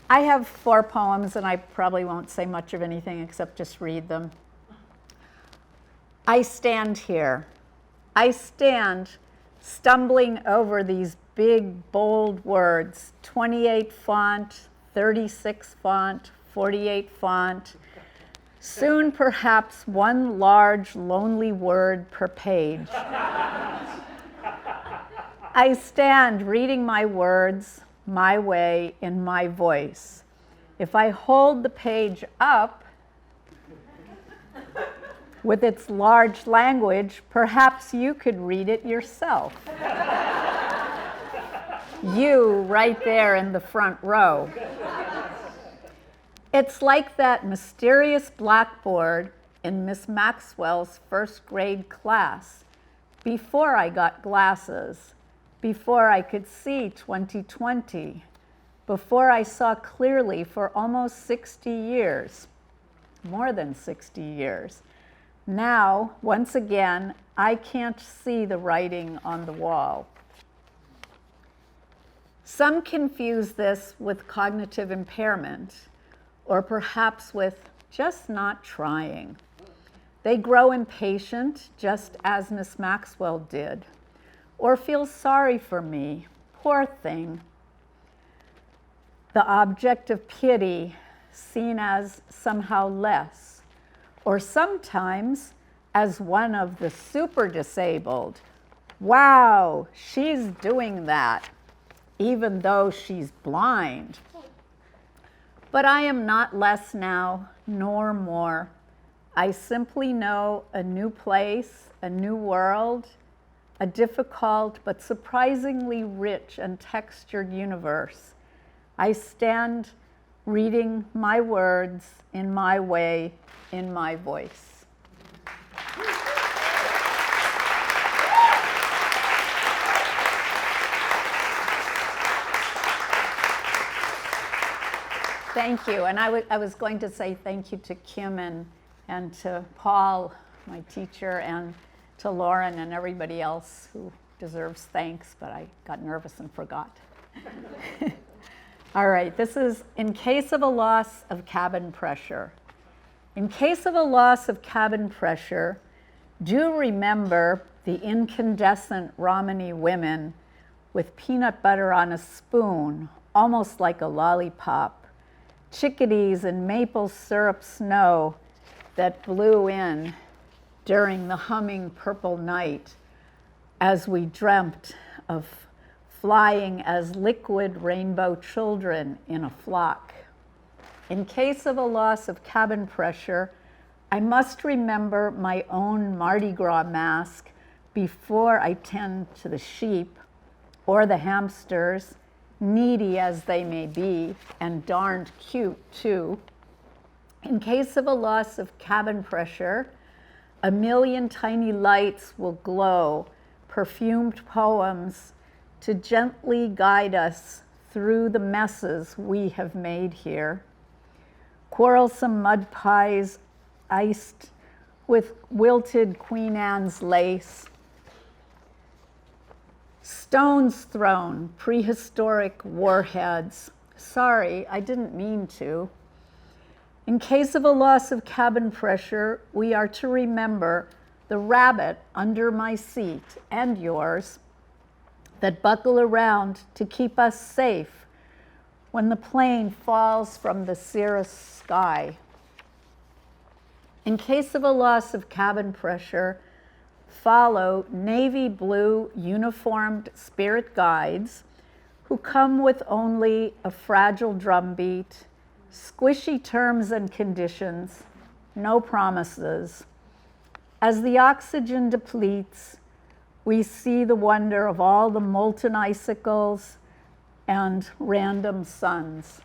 I have 4 poems, and I probably won't say much of anything except just read them. I stand here. I stand stumbling over these big, bold words, 28 font, 36 font, 48 font, soon perhaps one large, lonely word per page. I stand reading my words my way in my voice. If I hold the page up with its large language, perhaps you could read it yourself. You right there in the front row. It's like that mysterious blackboard in Miss Maxwell's first grade class before I got glasses, before I could see 2020, before I saw clearly for almost 60 years, more than 60 years. Now, once again, I can't see the writing on the wall. Some confuse this with cognitive impairment, or perhaps with just not trying. They grow impatient, just as Miss Maxwell did, or feel sorry for me, poor thing. The object of pity seen as somehow less, or sometimes as one of the super disabled. Wow, she's doing that, even though she's blind. But I am not less now, nor more. I simply know a new place, a new world, a difficult but surprisingly rich and textured universe. I stand reading my words in my way, in my voice. Thank you. And I was going to say thank you to Kim and to Paul, my teacher, and to Lauren and everybody else who deserves thanks, but I got nervous and forgot. All right, this is in case of a loss of cabin pressure. In case of a loss of cabin pressure, do remember the incandescent Romany women with peanut butter on a spoon, almost like a lollipop, chickadees and maple syrup snow that blew in during the humming purple night as we dreamt of flying as liquid rainbow children in a flock. In case of a loss of cabin pressure, I must remember my own Mardi Gras mask before I tend to the sheep or the hamsters, needy as they may be, and darned cute too. In case of a loss of cabin pressure, a million tiny lights will glow, perfumed poems to gently guide us through the messes we have made here. Quarrelsome mud pies iced with wilted Queen Anne's lace. Stones thrown, prehistoric warheads. Sorry, I didn't mean to. In case of a loss of cabin pressure, we are to remember the rabbit under my seat and yours that buckle around to keep us safe when the plane falls from the cirrus sky. In case of a loss of cabin pressure, follow navy blue uniformed spirit guides who come with only a fragile drumbeat, squishy terms and conditions, no promises. As the oxygen depletes, we see the wonder of all the molten icicles and random suns.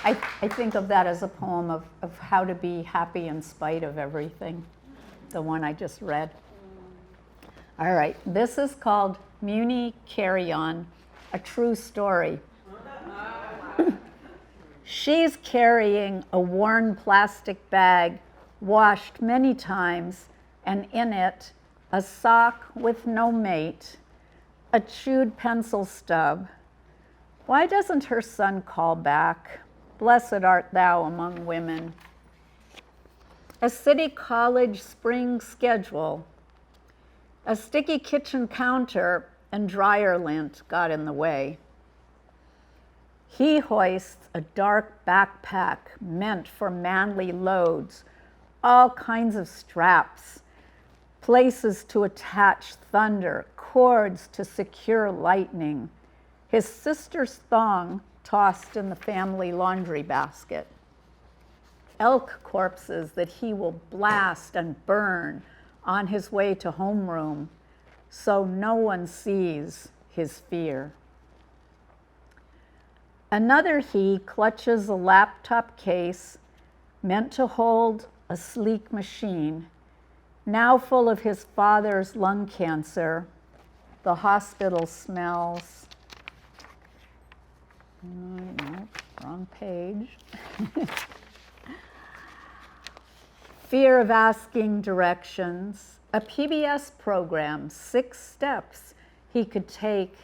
I think of that as a poem of how to be happy in spite of everything, the one I just read. All right, this is called Muni Carry On, a true story. She's carrying a worn plastic bag, washed many times, and in it, a sock with no mate, a chewed pencil stub. Why doesn't her son call back? Blessed art thou among women. A city college spring schedule. A sticky kitchen counter and dryer lint got in the way. He hoists a dark backpack meant for manly loads, all kinds of straps, places to attach thunder, cords to secure lightning. His sister's thong tossed in the family laundry basket. Elk corpses that he will blast and burn on his way to homeroom, so no one sees his fear. Another he clutches a laptop case meant to hold a sleek machine, now full of his father's lung cancer. The hospital smells. No, wrong page. Fear of asking directions. A PBS program, 6 steps he could take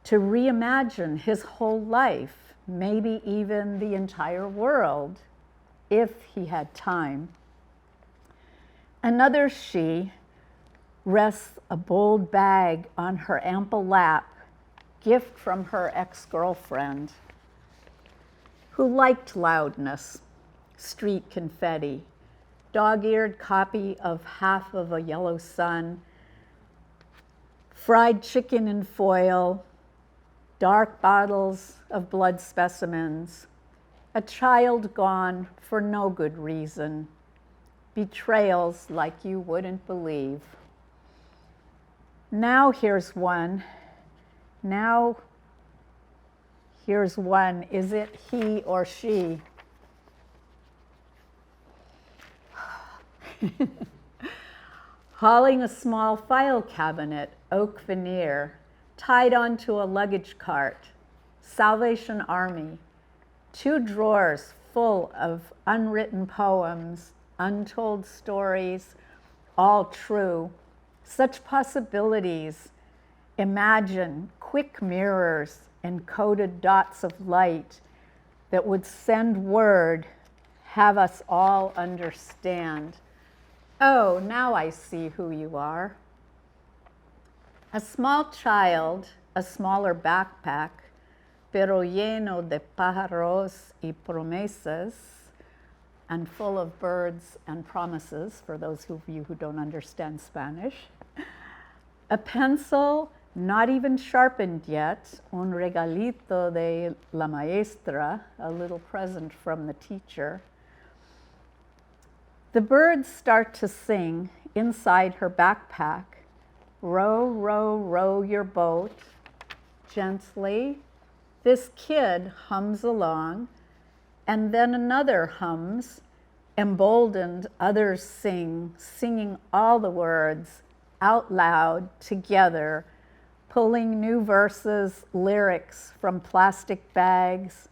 to reimagine his whole life, maybe even the entire world, if he had time. Another she rests a bold bag on her ample lap, gift from her ex-girlfriend, who liked loudness, street confetti, dog-eared copy of Half of a Yellow Sun, fried chicken in foil, dark bottles of blood specimens, a child gone for no good reason, betrayals like you wouldn't believe. Now here's one. Is it he or she? Hauling a small file cabinet, oak veneer, tied onto a luggage cart, Salvation Army, 2 drawers full of unwritten poems, untold stories, all true. Such possibilities. Imagine quick mirrors, encoded dots of light that would send word, have us all understand. Oh, now I see who you are. A small child, a smaller backpack, pero lleno de pájaros y promesas, and full of birds and promises, for those of you who don't understand Spanish. A pencil, not even sharpened yet, un regalito de la maestra, a little present from the teacher. The birds start to sing inside her backpack. Row, row, row your boat gently. This kid hums along, and then another hums. Emboldened, others sing, singing all the words out loud together, pulling new verses, lyrics from plastic bags,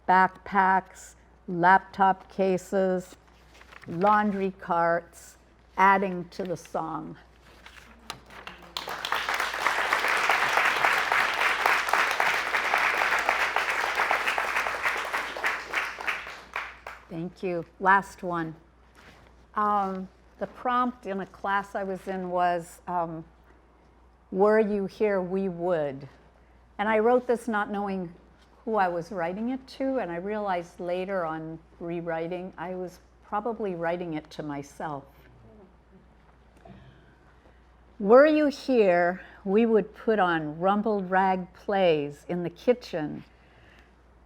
backpacks, laptop cases, laundry carts, adding to the song. Thank you. Last one. The prompt in a class I was in was, were you here, we would. And I wrote this not knowing who I was writing it to, and I realized later on rewriting, I was probably writing it to myself. Were you here, we would put on rumpled rag plays in the kitchen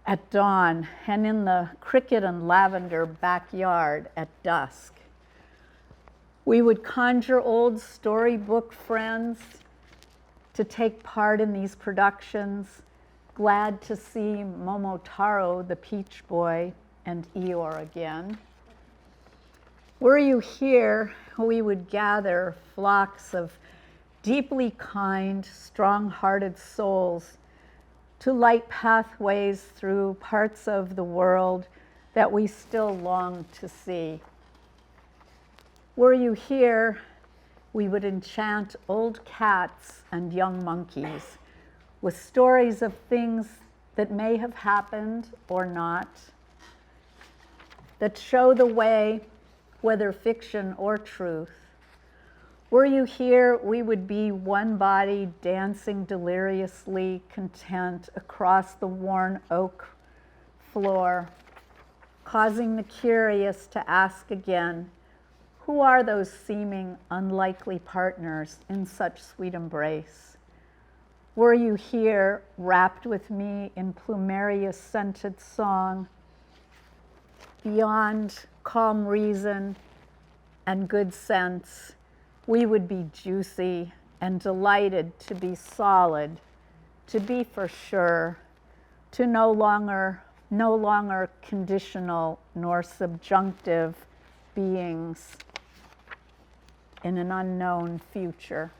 at dawn and in the cricket and lavender backyard at dusk. We would conjure old storybook friends to take part in these productions, glad to see Momotaro, the Peach Boy, and Eeyore again. Were you here, we would gather flocks of deeply kind, strong-hearted souls to light pathways through parts of the world that we still long to see. Were you here, we would enchant old cats and young monkeys with stories of things that may have happened or not, that show the way, whether fiction or truth. Were you here, we would be one body dancing deliriously content across the worn oak floor, causing the curious to ask again, who are those seeming unlikely partners in such sweet embrace? Were you here, wrapped with me in plumerious-scented song, beyond calm reason and good sense, we would be juicy and delighted to be solid, to be for sure, to no longer conditional nor subjunctive beings in an unknown future.